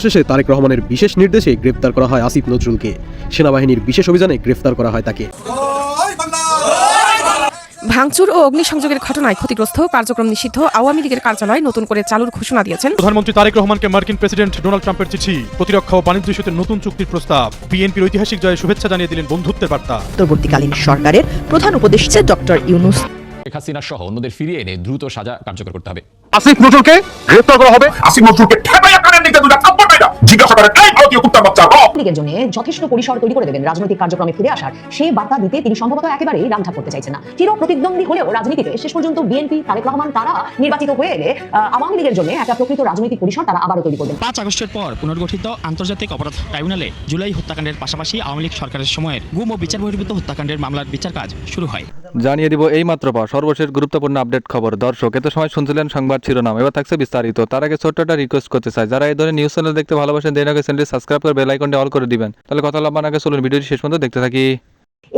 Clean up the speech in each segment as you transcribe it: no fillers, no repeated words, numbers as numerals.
শেষে তারেক রহমানের বিশেষ নির্দেশে গ্রেপ্তার করা হয় আসিফ নজরুলকে। সেনাবাহিনীর বিশেষ অভিযানে গ্রেফতার করা হয় তাকে। ভাঙচুর ও অগ্নিসংযোগের ঘটনায় ক্ষতিগ্রস্ত কার্যক্রম নিষিদ্ধ আওয়ামী লীগের কার্যালয় নতুন করে চালুর ঘোষণা দিয়েছেন প্রধানমন্ত্রী তারেক রহমানকে মার্কিন প্রেসিডেন্ট ডোনাল্ড ট্রাম্পের চিঠি, প্রতিরক্ষা ও বাণিজ্য ইস্যুতে নতুন চুক্তির প্রস্তাব, বিএনপির ঐতিহাসিক জয়ে শুভেচ্ছা জানিয়ে দিলেন বন্ধুত্বের বার্তা। অন্তর্বর্তীকালীন সরকারের প্রধান উপদেষ্টা ডক্টর ইউনূস শেখ হাসিনা সহ অন্যদের ফিরিয়ে এনে দ্রুত সাজা কার্যকর করতে হবে। আসিফ নজরুলকে গ্রেফতার করা হবে। আসিফ নজরুলকে ঠেকাইয়া কানের নিচে দুটা থাপ্পড় মাইরা জিজ্ঞাসা করে এই ভারতীয় কুত্তার বাচ্চা লীগের জন্য যথেষ্ট পরিসর তৈরি করে দেবেন রাজনৈতিক কার্যক্রমে ফিরে আসার সেই বার্তা দিতে তিনি সম্ভবত একেবারেই রামঢাক করতে চাইছেন না। চির প্রতিদ্বন্দ্বী হলেও রাজনীতিতে শেষ পর্যন্ত বিএনপি তারেক রহমান তারা নির্বাচিত হয়ে এলে আওয়ামী লীগের জন্য একটা প্রকৃত রাজনৈতিক পরিসর তারা আবারও তৈরি করবেন। 5 আগস্টের পর পুনর্গঠিত আন্তর্জাতিক অপরাধ ট্রাইব্যুনালে জুলাই হত্যাকাণ্ডের পাশাপাশি আওয়ামী লীগ সরকারের সময়ের গুম ও বিচার বহির্ভূত হত্যাকাণ্ডের মামলার বিচার কাজ শুরু হয়। জানিয়ে দিব এই মাত্র পাওয়া সর্বশেষ গুরুত্বপূর্ণ আপডেট খবর। দর্শক, এত সময় শুনছিলেন সংবাদ শিরোনাম, এবার থাকছে বিস্তারিত। তার আগে ছোট্ট একটা রিকোয়েস্ট করতে চাই, যারা এই ধরনের নিউজ চ্যানেল দেখতে ভালোবাসেন দেন আগে চ্যানেলটি সাবস্ক্রাইব করে বেল আইকনটি অল করে দিবেন। তাহলে কথা লম্বা না করে চলুন ভিডিওটি শেষ পর্যন্ত দেখতে থাকি।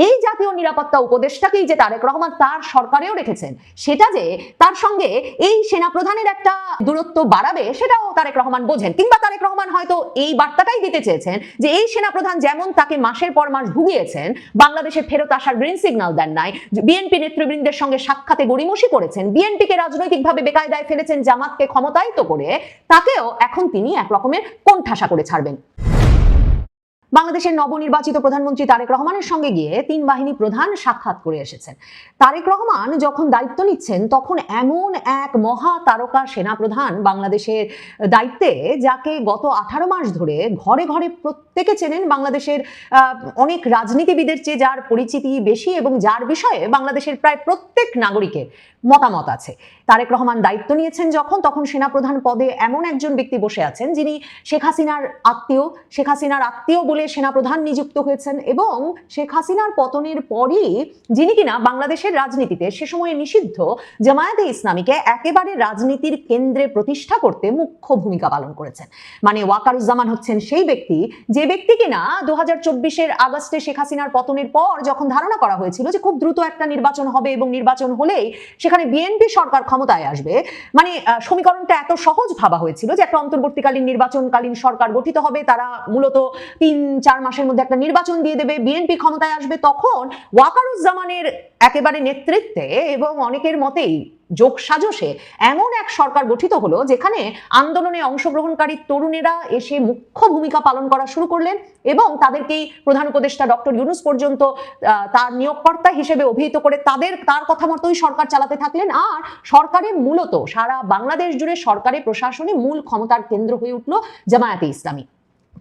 এই জাতীয় নিরাপত্তা উপদেষ্টাকেই যে তারেক রহমান তার সরকারেও রেখেছেন, সেটা যে তার সঙ্গে এই সেনা প্রধানের একটা দূরত্ব বাড়াবে সেটাও তারেক রহমান বোঝেন, কিংবা তারেক রহমান হয়তো এই বার্তাটাই দিতে চেয়েছেন যে এই সেনা প্রধান যেমন তাকে মাসের পর মাস ভুগিয়েছেন, বাংলাদেশে ফেরত আসার গ্রিন সিগন্যাল দেন নাই, বিএনপি নেতৃবৃন্দের সঙ্গে সাক্ষাতে গড়িমসি করেছেন, বিএনপিকে রাজনৈতিকভাবে বেকায়দায় ফেলেছেন, জামাতকে ক্ষমতায়িত করে, তাকেও এখন তিনি এক রকমের কোণঠাসা করে ছাড়বেন। বাংলাদেশের নবনির্বাচিত প্রধানমন্ত্রী তারেক রহমানের সঙ্গে গিয়ে 3 বাহিনী প্রধান সাক্ষাৎ করে এসেছেন। তারেক রহমান যখন দায়িত্ব নিচ্ছেন তখন এমন এক মহা তারকা সেনাপ্রধান বাংলাদেশের দায়িত্বে, যাকে গত 18 মাস ধরে ঘরে ঘরে প্রত্যেকে চেনেন, বাংলাদেশের অনেক রাজনীতিবিদের চেয়ে যার পরিচিতি বেশি এবং যার বিষয়ে বাংলাদেশের প্রায় প্রত্যেক নাগরিকের মতামত আছে। তারেক রহমান দায়িত্ব নিয়েছেন যখন, তখন সেনাপ্রধান পদে এমন একজন ব্যক্তি বসে আছেন যিনি শেখ হাসিনার আত্মীয় বলে সেনাপ্রধান নিযুক্ত হয়েছেন, এবং শেখ হাসিনার পতনের পরই যিনি কিনা বাংলাদেশের রাজনীতিতে সে সময়ে নিষিদ্ধ জামায়াতে ইসলামীকে একেবারে রাজনীতির কেন্দ্রে প্রতিষ্ঠা করতে মুখ্য ভূমিকা পালন করেছেন। মানে ওয়াকারুজ্জামান হচ্ছেন সেই ব্যক্তি, যে ব্যক্তি কিনা 2024-এর আগস্টে শেখ হাসিনার পতনের পর যখন ধারণা করা হয়েছিল যে খুব দ্রুত একটা নির্বাচন হবে এবং নির্বাচন হলেই সেখানে বিএনপি সরকার ক্ষমতায় আসবে, মানে সমীকরণটা এত সহজ ভাবা হয়েছিল যে একটা অন্তর্বর্তীকালীন নির্বাচনকালীন সরকার গঠিত হবে, তারা মূলত 3-4 মাসের মধ্যে একটা নির্বাচন দিয়ে দেবে, বিএনপি ক্ষমতায় আসবে। তখন ওয়াকারুজ্জামানের একেবারে নেতৃত্বে এবং অনেকের মতেই যোগ সাজসে এমন এক সরকার গঠিত হলো যেখানে আন্দোলনে অংশগ্রহণকারী তরুণেরা এসে মুখ্য ভূমিকা পালন করা শুরু করলেন, এবং তাদেরকেই প্রধান উপদেষ্টা ডক্টর ইউনূস পর্যন্ত তার নিয়োগকর্তা হিসেবে অভিহিত করে তার কথা মতোই সরকার চালাতে থাকলেন। আর সরকারের মূলত সারা বাংলাদেশ জুড়ে সরকারের প্রশাসনে মূল ক্ষমতার কেন্দ্র হয়ে উঠল জামায়াতে ইসলামী।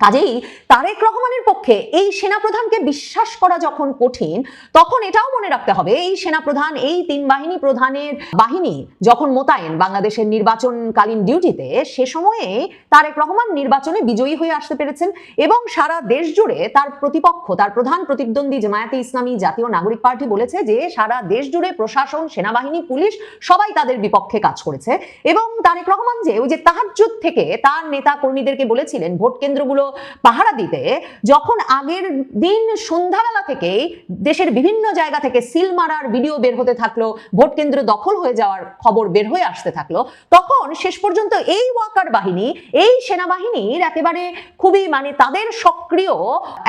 কাজেই তারেক রহমানের পক্ষে এই সেনাপ্রধানকে বিশ্বাস করা যখন কঠিন, তখন এটাও মনে রাখতে হবে এই সেনাপ্রধান, এই 3 বাহিনী প্রধানের বাহিনী যখন মোতায়েন বাংলাদেশের নির্বাচনকালীন ডিউটিতে, সে সময়ে তারেক রহমান নির্বাচনে বিজয়ী হয়ে আসতে পেরেছেন, এবং সারা দেশ জুড়ে তার প্রতিপক্ষ, তার প্রধান প্রতিদ্বন্দ্বী জামায়াতে ইসলামী জাতীয় নাগরিক পার্টি বলেছে যে সারা দেশ জুড়ে প্রশাসন, সেনাবাহিনী, পুলিশ সবাই তাদের বিপক্ষে কাজ করেছে। এবং তারেক রহমান যে ওই যে তাহাজ্জুদ থেকে তার নেতা কর্মীদেরকে বলেছিলেন ভোট কেন্দ্রগুলো পাহারা দিতে, যখন আগের দিন সন্ধ্যাবেলা থেকেই দেশের বিভিন্ন জায়গা থেকে সিল মারার ভিডিও বের হতে থাকলো, ভোট কেন্দ্র দখল হয়ে যাওয়ার খবর বের হয়ে আসতে থাকলো, তখন শেষ পর্যন্ত এই ওয়াকার বাহিনী, এই সেনাবাহিনীর একেবারে খুবই মানে তাদের সক্রিয়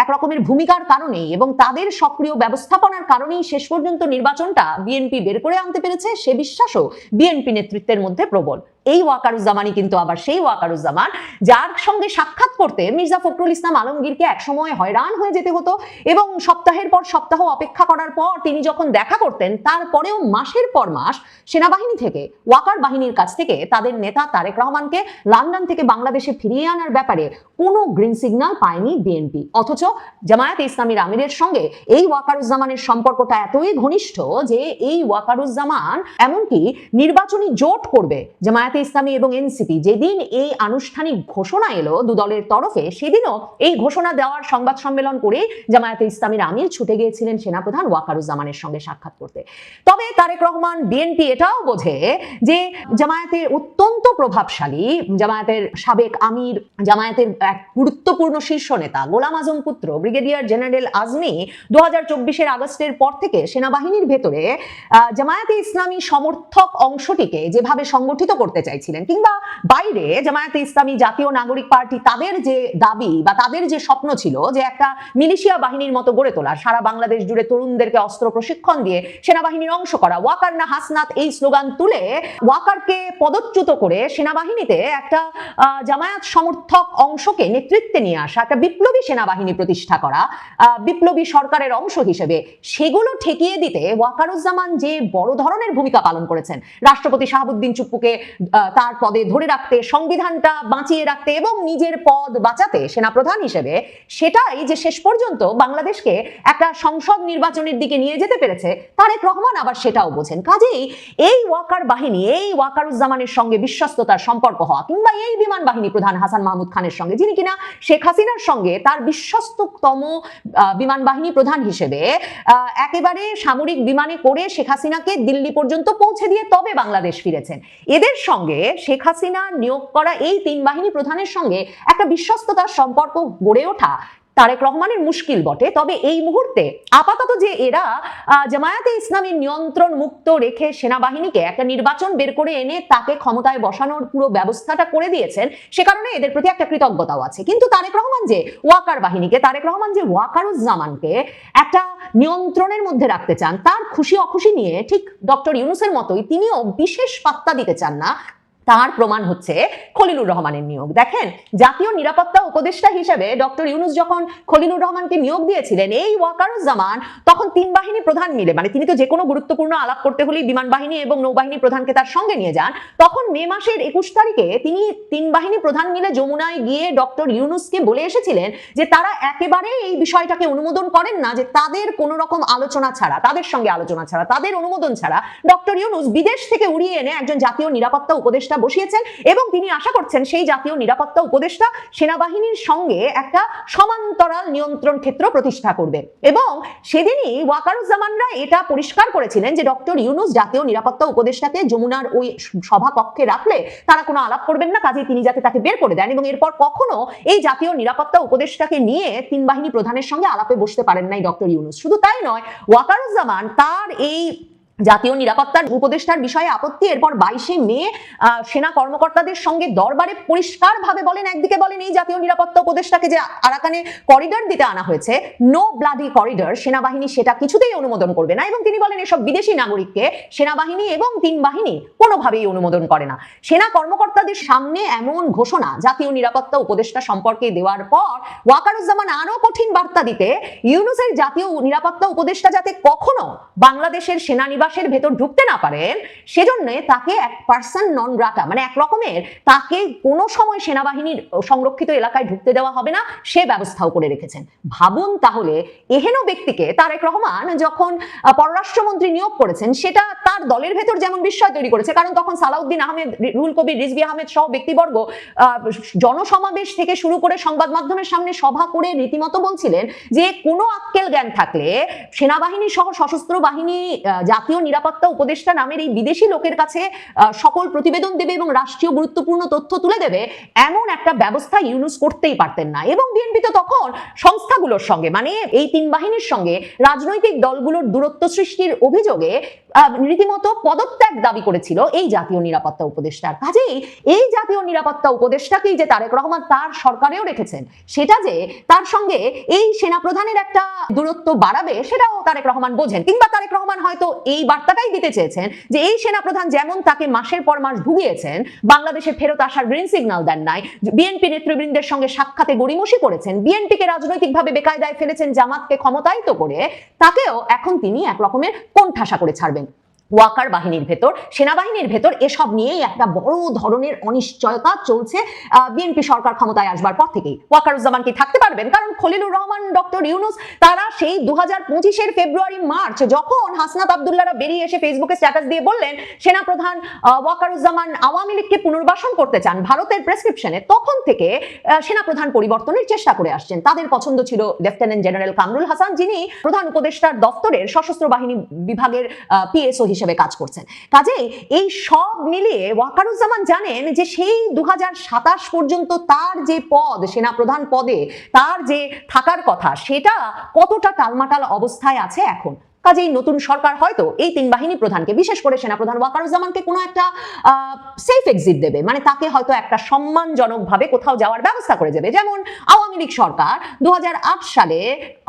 এক রকমের ভূমিকার কারণেই এবং তাদের সক্রিয় ব্যবস্থাপনার কারণেই শেষ পর্যন্ত নির্বাচনটা বিএনপি বের করে আনতে পেরেছে, সে বিশ্বাসও বিএনপি নেতৃত্বের মধ্যে প্রবল। এই ওয়াকারুজ্জামানই কিন্তু আবার সেই ওয়াকারুজ্জামান যার সঙ্গে সাক্ষাৎ করতে মির্জা ফখরুল ইসলাম আলমগীরকে একসময় হয়রান হয়ে যেতে হতো, এবং সপ্তাহের পর সপ্তাহ অপেক্ষা করার পর তিনি যখন দেখা করতেন, তারপরেও মাসের পর মাস সেনাবাহিনী থেকে, ওয়াকার বাহিনীর কাছ থেকে তাদের নেতা তারেক রহমানকে লন্ডন থেকে বাংলাদেশে ফিরিয়ে আনার ব্যাপারে কোনো গ্রিন সিগন্যাল পায়নি বিএনপি। অথচ জামায়াতে ইসলামীর আমিরের সঙ্গে এই ওয়াকারুজ্জামানের সম্পর্কটা এতই ঘনিষ্ঠ যে এই ওয়াকারুজ্জামান এমনকি নির্বাচনী জোট করবে জামায়াতে ইসলামী এবং এনসিপি, যেদিন এই আনুষ্ঠানিক ঘোষণা এলো দু দলের তরফে, সেদিনও এই ঘোষণা দেওয়ার সংবাদ সম্মেলন করে জামায়াতে ইসলামীর আমির ছুটে গিয়েছিলেন সেনাপ্রধান ওয়াকারুজ্জামানের সঙ্গে সাক্ষাৎ করতে। তবে তারেক রহমান, বিএনপি এটাও বোঝে যে জামায়াতের অত্যন্ত প্রভাবশালী, জামায়াতের সাবেক আমির, জামায়াতের এক গুরুত্বপূর্ণ শীর্ষ নেতা গোলাম আজম পুত্র ব্রিগেডিয়ার জেনারেল আজমি 2024-এর আগস্টের পর থেকে সেনাবাহিনীর ভেতরে জামায়াতে ইসলামী সমর্থক অংশটিকে যেভাবে সংগঠিত করতে করতে চাইছিলেন, কিংবা বাইরে জামায়াতে ইসলামী, জাতীয় নাগরিক পার্টি, তাদের যে দাবি বা তাদের যে স্বপ্ন ছিল যে একটা মিলিশিয়া বাহিনীর মতো গড়ে তোলা, সারা বাংলাদেশ জুড়ে তরুণদেরকে অস্ত্র প্রশিক্ষণ দিয়ে সেনাবাহিনীর অংশ করা, ওয়াকার না হাসনাত এই স্লোগান তুলে ওয়াকারকে পদচ্যুত করে সেনাবাহিনীতে একটা জামায়াত সমর্থক অংশকে নেতৃত্বে নিয়ে আসা, একটা বিপ্লবী সেনাবাহিনী প্রতিষ্ঠা করা, বিপ্লবী সরকারের অংশ হিসেবে, সেগুলো ঠেকিয়ে দিতে ওয়াকারুজ্জামান যে বড় ধরনের ভূমিকা পালন করেছেন, রাষ্ট্রপতি শাহাবুদ্দিন চুপ্পুকে তার পদে ধরে রাখতে, সংবিধানটা বাঁচিয়ে রাখতে এবং নিজের পদ বাঁচাতে সেনাপ্রধান হিসেবে, সেটাই যে শেষ পর্যন্ত বাংলাদেশকে একটা সংসদ নির্বাচনের দিকে নিয়ে যেতে পেরেছে, তারেক রহমান আবার সেটাও বোঝেন। কাজেই এই ওয়াকার বাহিনী, এই ওয়াকারুজ্জামানের সঙ্গে বিশ্বস্ততার সম্পর্ক হওয়া, কিংবা এই বিমান বাহিনী প্রধান হাসান মাহমুদ খানের সঙ্গে, যিনি কিনা শেখ হাসিনার সঙ্গে তার বিশ্বস্ততম বিমান বাহিনী প্রধান হিসেবে একেবারে সামরিক বিমানে করে শেখ হাসিনাকে দিল্লি পর্যন্ত পৌঁছে দিয়ে তবে বাংলাদেশ ফিরেছেন, এদের সঙ্গে শেখ হাসিনা নিয়োগ করা এই 3 বাহিনী প্রধানের সঙ্গে একটা বিশ্বস্ততার সম্পর্ক গড়ে ওঠা তারেক রহমানের মুশকিল বটে। তবে এই মুহূর্তে আপাতত যে এরা জামায়াতে ইসলামীর নিয়ন্ত্রণ মুক্ত রেখে সেনাবাহিনীকে একটা নির্বাচন বের করে এনে তাকে ক্ষমতায় বসানোর পুরো ব্যবস্থাটা করে দিয়েছেন, সে কারণে এদের প্রতি একটা কৃতজ্ঞতাও আছে। কিন্তু তারেক রহমান যে ওয়াকার বাহিনীকে, তারেক রহমান যে ওয়াকারুজ্জামানকে একটা নিয়ন্ত্রণের মধ্যে রাখতে চান, তার খুশি অখুশি নিয়ে ঠিক ডক্টর ইউনূসের মতোই তিনিও বিশেষ পাত্তা দিতে চান না, তার প্রমাণ হচ্ছে খলিলুর রহমানের নিয়োগ। দেখেন, জাতীয় নিরাপত্তা উপদেষ্টা হিসেবে ডক্টর ইউনূস যখন খলিলুর রহমানকে নিয়োগ দিয়েছিলেন, এই ওয়াকারুজ্জামান তখন 3 বাহিনী প্রধান মিলে, মানে তিনি তো যে কোনো গুরুত্বপূর্ণ আলাপ করতে হলেই বিমান বাহিনী এবং নৌবাহিনী প্রধানকে তার সঙ্গে নিয়ে যান, তখন মে মাসের 21 তারিখে তিনি 3 বাহিনী প্রধান মিলে যমুনায় গিয়ে ডক্টর ইউনূসকে বলে এসেছিলেন যে তারা একেবারে এই বিষয়টাকে অনুমোদন করেন না, যে তাদের কোনো রকম আলোচনা ছাড়া, তাদের সঙ্গে আলোচনা ছাড়া, তাদের অনুমোদন ছাড়া ডক্টর ইউনূস বিদেশ থেকে উড়িয়ে এনে একজন জাতীয় নিরাপত্তা উপদেষ্টা বসিয়েছেন, এবং তিনি আশা করছেন সেই জাতীয় নিরাপত্তা উপদেষ্টা সেনাবাহিনীর সঙ্গে একটা সমান্তরাল নিয়ন্ত্রণ ক্ষেত্র প্রতিষ্ঠা করবে। এবং সেদিনই ওয়াকারুজ্জামানরা এটা পরিষ্কার করেছিলেন যে ডক্টর ইউনূস জাতীয় নিরাপত্তা উপদেষ্টাকে যমুনার ওই সভা কক্ষে রাখলে তারা কোনো আলাপ করবেন না, কাজেই তিনি যাতে তাকে বের করে দেন, এবং এরপর কখনো এই জাতীয় নিরাপত্তা উপদেষ্টাকে নিয়ে 3 বাহিনী প্রধানের সঙ্গে আলাপে বসতে পারেন নাই ডক্টর ইউনূস। শুধু তাই নয়, ওয়াকারুজ্জামান তার এই জাতীয় নিরাপত্তার উপদেষ্টার বিষয়ে আপত্তি এরপর 22শে মে সেনা কর্মকর্তাদের সঙ্গে দরবারে পরিষ্কারভাবে বলেন, একদিকে বলেন এই জাতীয় নিরাপত্তা উপদেষ্টাকে যে আরাকানে করিডর দিতে আনা হয়েছে, নো ব্লাডি করিডর, সেনাবাহিনী সেটা কিছুতেই অনুমোদন করবে না, এবং তিনি বলেন এসব বিদেশি নাগরিককে সেনাবাহিনী এবং 3 বাহিনী কোনোভাবেই অনুমোদন করে না। সেনা কর্মকর্তাদের সামনে এমন ঘোষণা জাতীয় নিরাপত্তা উপদেষ্টা সম্পর্কে দেওয়ার পর ওয়াকারুজ্জামান আরো কঠিন বার্তা দিতে, ইউনূসের জাতীয় নিরাপত্তা উপদেষ্টা যাতে কখনো বাংলাদেশের সেনানিবাস ভেতর ঢুকতে না পারেন, সেজন্য তাকে এক পার্সন নন গ্রাটা, মানে এক রকমের তাকে কোনো সময় সেনাবাহিনীর সংরক্ষিত এলাকায় ঢুকতে দেওয়া হবে না, সে ব্যবস্থাও করে রেখেছেন। ভাবুন তাহলে, এহেন ব্যক্তিকে তারেক রহমান যখন পররাষ্ট্রমন্ত্রী নিয়োগ করেছেন, সেটা তার দলের ভেতর যেমন বিস্ময় তৈরি করেছে, কারণ তখন সালাউদ্দিন আহমেদ, রুহুল কবির রিজভী আহমেদ সহ ব্যক্তিবর্গ জনসমাবেশ থেকে শুরু করে সংবাদ মাধ্যমের সামনে সভা করে রীতিমতো বলছিলেন যে কোনো আক্কেল জ্ঞান থাকলে সেনাবাহিনী সহ সশস্ত্র বাহিনী জাতীয় নিরাপত্তা উপদেষ্টা নামের এই বিদেশি লোকের কাছে সকল প্রতিবেদন দেবে এবং রাষ্ট্রীয় গুরুত্বপূর্ণ তথ্য তুলে দেবে, এমন একটা ব্যবস্থা ইউনূস করতেই পারতেন না। এবং বিএনপি তো তখন সংস্থাগুলোর সঙ্গে, মানে এই 3 বাহিনীর সঙ্গে রাজনৈতিক দলগুলোর দূরত্ব সৃষ্টির অভিযোগে রীতিমতো পদত্যাগ দাবি করেছিল এই জাতীয় নিরাপত্তা উপদেষ্টার। কাজেই এই জাতীয় নিরাপত্তা উপদেষ্টাকেই যে তারেক রহমান তার সরকারেও রেখেছেন, সেটা যে তার সঙ্গে এই সেনাপ্রধানের একটা দূরত্ব বাড়াবে, সেটাও তারেক রহমান বোঝেন, কিংবা তারেক রহমান হয়তো এই বার্তাটাই দিতে চেয়েছেন যে এই সেনাপ্রধান যেমন তাকে মাসের পর মাস ভুগিয়েছেন, বাংলাদেশে ফেরত আসার গ্রিন সিগন্যাল দেন নাই, বিএনপি নেতৃবৃন্দের সঙ্গে সাক্ষাতে গড়িমসি করেছেন, বিএনপিকে রাজনৈতিকভাবে বেকায়দায় ফেলেছেন জামাতকে ক্ষমতায়িত করে, তাকেও এখন তিনি এক রকমের কোণঠাসা করে ছাড়বেন। ওয়াকার বাহিনীর ভেতর, সেনাবাহিনীর ভেতর এসব নিয়েই একটা বড় ধরনের অনিশ্চয়তা চলছে বিএনপি সরকার ক্ষমতায় আসবার পর থেকেই। ওয়াকারুজ্জামান কি থাকতে পারবেন? কারণ খলিলুর রহমান, ডক্টর ইউনূস তারা সেই 2025-এর ফেব্রুয়ারি মার্চ যখন হাসনাত আব্দুল্লাহরা বেরিয়ে এসে ফেসবুকে স্ট্যাটাস দিয়ে বললেন সেনাপ্রধান ওয়াকারুজ্জামান আওয়ামী লীগকে পুনর্বাসন করতে চান ভারতের প্রেসক্রিপশনে, তখন থেকে সেনাপ্রধান পরিবর্তনের চেষ্টা করে আসছেন। তাদের পছন্দ ছিল লেফটেন্যান্ট জেনারেল কামরুল হাসান, যিনি প্রধান উপদেষ্টার দপ্তরের সশস্ত্র বাহিনী বিভাগের পিএসও হিসেবে কাজ করছেন। কাজেই এই সব মিলিয়ে ওয়াকারুজ্জামান জানেন যে সেই 2027 পর্যন্ত তার যে পদ, সেনাপ্রধান পদে তার যে থাকার কথা, সেটা কতটা টালমাটাল অবস্থায় আছে এখন। কাজেই নতুন সরকার হয়তো এই তিন বাহিনী প্রধানকে, বিশেষ করে সেনাপ্রধান ওয়াকারুজ্জামানকে কোনো একটা সেফ এক্সিট দেবে, মানে তাকে হয়তো একটা সম্মানজনকভাবে কোথাও যাওয়ার ব্যবস্থা করে দেবে। যেমন আওয়ামী লীগ সরকার 2008 সালে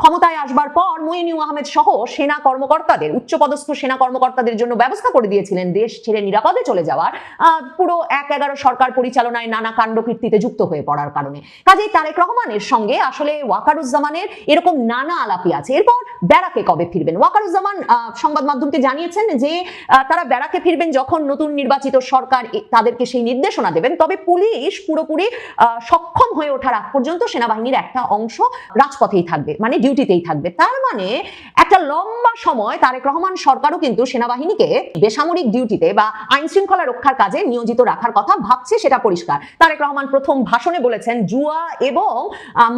ক্ষমতায় আসবার পর মুইনুল আহমেদ সহ সেনা কর্মকর্তাদের, উচ্চপদস্থ সেনা কর্মকর্তাদের জন্য ব্যবস্থা করে দিয়েছিলেন দেশ ছেড়ে নিরাপদে চলে যাওয়ার, পুরো 1-11 সরকার পরিচালনায় নানা কাণ্ডকীর্তিতে যুক্ত হয়ে পড়ার কারণে। কাজেই তারেক রহমানের সঙ্গে আসলে ওয়াকারুজ্জামানের এরকম নানা আলাপি আছে। এরপর ব্যারাকে কবে ফিরবেন? ওয়াকারুজ্জামান সংবাদ মাধ্যমকে জানিয়েছেন যে তারা ব্যারাকে ফিরবেন যখন নতুন নির্বাচিত সরকার তাদেরকে সেই নির্দেশনা দেবেন। তবে পুলিশ পুরোপুরি সক্ষম হয়ে ওঠার আগ পর্যন্ত সেনাবাহিনীর একটা অংশ রাজপথেই থাকবে, মানে ডিউটিতেই থাকবে। তার মানে একটা লম্বা সময় তারেক রহমান সরকারও কিন্তু সেনাবাহিনীকে বেসামরিক ডিউটিতে বা আইন শৃঙ্খলা রক্ষার কাজে নিয়োজিত রাখার কথা ভাবছে, সেটা পরিষ্কার। তারেক রহমান প্রথম ভাষণে বলেছেন জুয়া এবং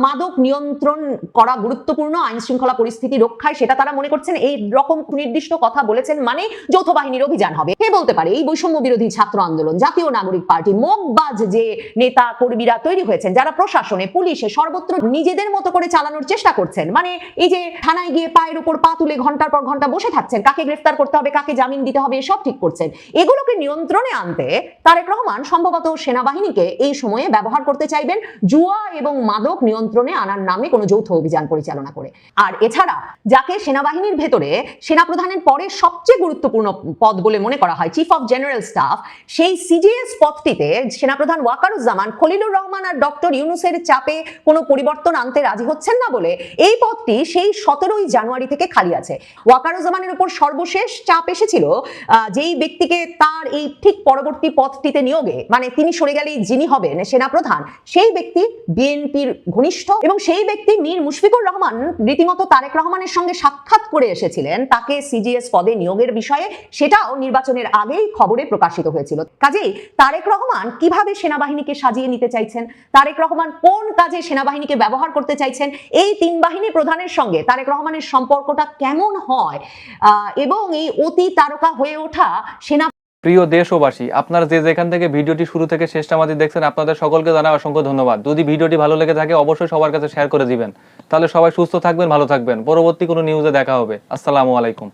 মাদক নিয়ন্ত্রণ করা গুরুত্বপূর্ণ, আইন শৃঙ্খলা পরিস্থিতি রক্ষায় সেটা তারা মনে করছেন। এই রকম নির্দিষ্ট কথা বলেছেন মানে যৌথ বাহিনীর অভিযান হবে। কে বলতে পারে এই বৈষম্য বিরোধী ছাত্র আন্দোলন, জাতীয় নাগরিক পার্টি, মগবাজ যে নেতা কর্মীরা তৈরি হয়েছেন, যারা প্রশাসনে পুলিশে সর্বত্র নিজেদের মতো করে চালানোর চেষ্টা করছেন, মানে এই যে থানায় গিয়ে পায়ের উপর পা তুলে ঘন্টার পর ঘন্টা বসে থাকছেন, কাকে গ্রেফতার করতে হবে, কাকে জামিন দিতে হবে, এসব ঠিক করছেন, এগুলোকে নিয়ন্ত্রণে আনতে তারেক রহমান সম্ভবত সেনাবাহিনীকে এই সময়ে ব্যবহার করতে চাইবেন জুয়া এবং মাদক নিয়ন্ত্রণে আনার নামে কোনো যৌথ অভিযান পরিচালনা করে। আর এছাড়া যাকে সেনাবাহিনীর ভেতরে সেনাপ্রধানের পরে সবচেয়ে গুরুত্বপূর্ণ পদ বলে মনে করা হয়, চিফ অফ জেনারেল স্টাফ, সেই সিজিএস পদটিতে সেনাপ্রধান ওয়াকারুজ্জামান খলিলুর রহমান আর ডক্টর ইউনূসের চাপে কোনো পরিবর্তন আনতে রাজি হচ্ছেন না বলে এই পদটি সেই 17ই জানুয়ারি থেকে খালি আছে। ওয়াকারুজ্জামানের উপর সর্বশেষ চাপ এসেছিল যেই ব্যক্তিকে তার এই ঠিক পরবর্তী পদটিতে নিয়োগে, মানে তিনি সরে গেলেই যিনি হবেন সেনাপ্রধান, সেই ব্যক্তি বিএনপির ঘনিষ্ঠ এবং সেই ব্যক্তি মীর মুশফিকুর রহমান রীতিমতো তারেক রহমানের সঙ্গে সাক্ষাৎ করে এসেছিলেন তাকে সিজিএস পদে নিয়োগের বিষয়ে, সেটাও নির্বাচনের আগেই খবরে প্রকাশিত হয়েছিল। কাজেই তারেক রহমান কিভাবে সেনাবাহিনীকে সাজিয়ে নিতে চাইছেন, তারেক রহমান কোন কাজে সেনাবাহিনীকে ব্যবহার করতে চাইছেন, এই তিন বাহিনী প্রধানের সঙ্গে তারেক রহমানের সম্পর্কটা কেমন হয় এবং এই অতি তারকা হয়ে ওঠা সেনা। প্রিয় দেশবাসী, আপনারা যে যেখান থেকে ভিডিওটি শুরু থেকে শেষটা মাঝে দেখছেন, আপনাদের সকলকে জানাই অসংখ্য ধন্যবাদ। যদি ভিডিওটি ভালো লেগে থাকে অবশ্যই সবার কাছে শেয়ার করে দিবেন। তাহলে সবাই সুস্থ থাকবেন, ভালো থাকবেন। পরবর্তী কোনো নিউজে দেখা হবে। আসসালামু আলাইকুম।